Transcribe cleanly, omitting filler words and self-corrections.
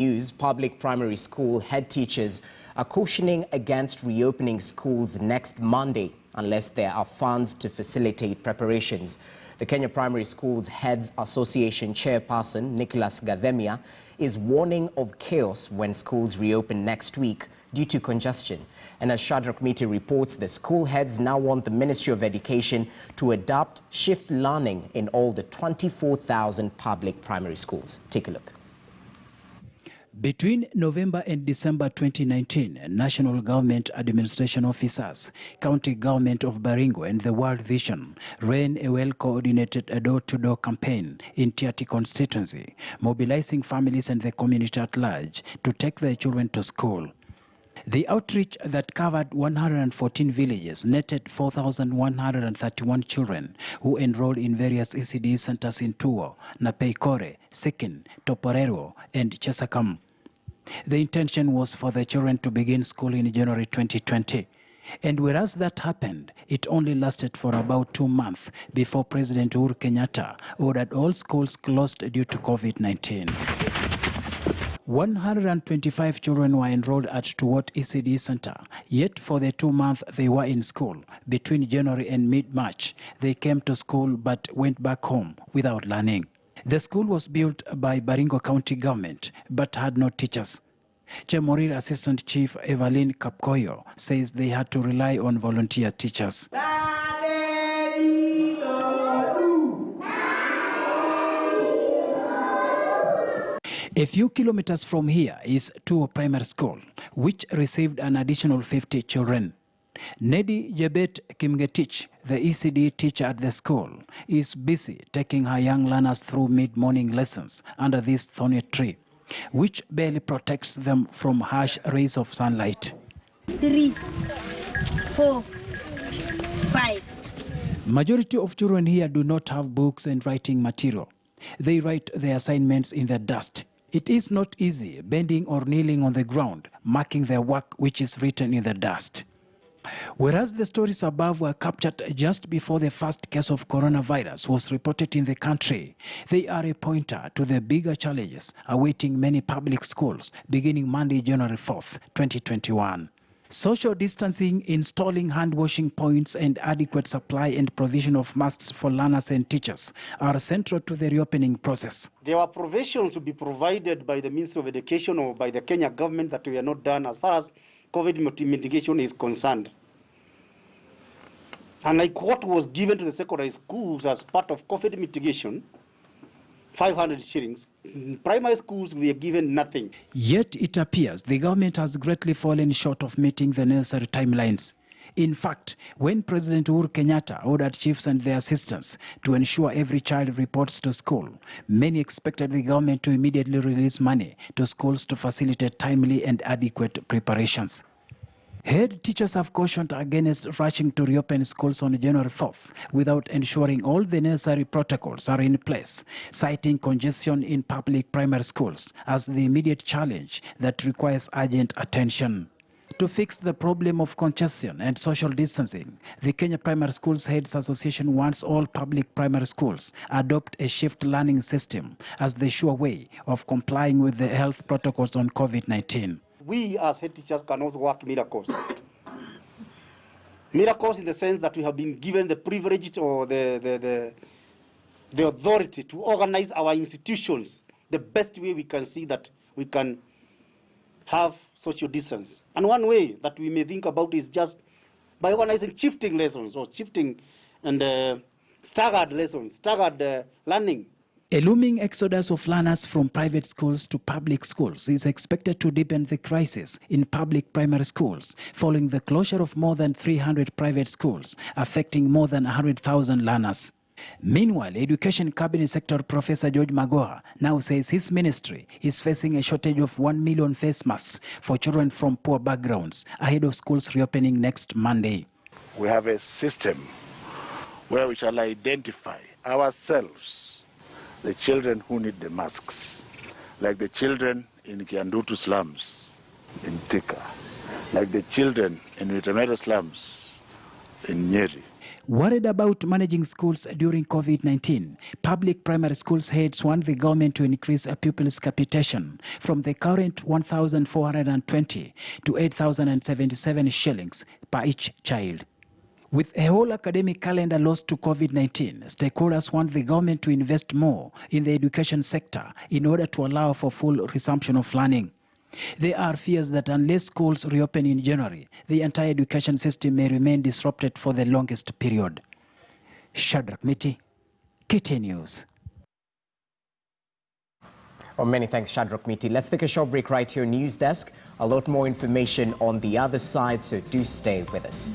News, public primary school head teachers are cautioning against reopening schools next Monday unless there are funds to facilitate preparations. The Kenya Primary Schools Heads Association chairperson, Nicholas Gathemia, is warning of chaos when schools reopen next week due to congestion. And as Shadrach Miti reports, the school heads now want the Ministry of Education to adopt shift learning in all the 24,000 public primary schools. Take a look. Between November and December 2019, national government administration officers, county government of Baringo and the World Vision ran a well-coordinated door-to-door campaign in Tiaty constituency, mobilizing families and the community at large to take their children to school. The outreach that covered 114 villages netted 4,131 children who enrolled in various ECD centers in Tuo, Napeikore, Sikin, Toporero, and Chesakam. The intention was for the children to begin school in January 2020. And whereas that happened, it only lasted for about 2 months before President Uhuru Kenyatta ordered all schools closed due to COVID-19. 125 children were enrolled at Tuwot ECD Center, yet for the 2 months they were in school, between January and mid-March, they came to school but went back home without learning. The school was built by Baringo County government but had no teachers. Chemorir Assistant Chief Evelyn Kapkoyo says they had to rely on volunteer teachers. A few kilometers from here is Tuo Primary School, which received an additional 50 children. Nedi Jebet Kimgetich, the ECD teacher at the school, is busy taking her young learners through mid-morning lessons under this thorny tree, which barely protects them from harsh rays of sunlight. 3, 4, 5. Majority of children here do not have books and writing material. They write their assignments in the dust. It is not easy bending or kneeling on the ground, marking their work which is written in the dust. Whereas the stories above were captured just before the first case of coronavirus was reported in the country, they are a pointer to the bigger challenges awaiting many public schools beginning Monday, January 4th, 2021. Social distancing, installing hand-washing points, and adequate supply and provision of masks for learners and teachers are central to the reopening process. There were provisions to be provided by the Ministry of Education or by the Kenya government that were not done as far as COVID mitigation is concerned. And like what was given to the secondary schools as part of COVID mitigation, 500 shillings. In primary schools, we are given nothing. Yet it appears the government has greatly fallen short of meeting the necessary timelines. In fact, when President Uhuru Kenyatta ordered chiefs and their assistants to ensure every child reports to school, many expected the government to immediately release money to schools to facilitate timely and adequate preparations. Head teachers have cautioned against rushing to reopen schools on January 4th without ensuring all the necessary protocols are in place, citing congestion in public primary schools as the immediate challenge that requires urgent attention. To fix the problem of congestion and social distancing, the Kenya Primary Schools Heads Association wants all public primary schools adopt a shift learning system as the sure way of complying with the health protocols on COVID-19. We as head teachers can also work miracles. Miracles in the sense that we have been given the privilege or the authority to organize our institutions the best way we can see that we can have social distance. And one way that we may think about is just by organizing shifting lessons or shifting and staggered lessons, staggered learning. A looming exodus of learners from private schools to public schools is expected to deepen the crisis in public primary schools following the closure of more than 300 private schools, affecting more than 100,000 learners. Meanwhile, Education Cabinet Secretary Professor George Magoha now says his ministry is facing a shortage of 1 million face masks for children from poor backgrounds ahead of schools reopening next Monday. We have a system where we shall identify ourselves the children who need the masks, like the children in Kiandutu slums in Thika, like the children in Witameta slums in Nyeri. Worried about managing schools during COVID-19, public primary schools heads want the government to increase a pupils' capitation from the current 1,420 to 8,077 shillings per each child. With a whole academic calendar lost to COVID-19, stakeholders want the government to invest more in the education sector in order to allow for full resumption of learning. There are fears that unless schools reopen in January, the entire education system may remain disrupted for the longest period. Shadrach Miti, KTN News. Well, many thanks, Shadrach Miti. Let's take a short break right here, News Desk. A lot more information on the other side, so do stay with us.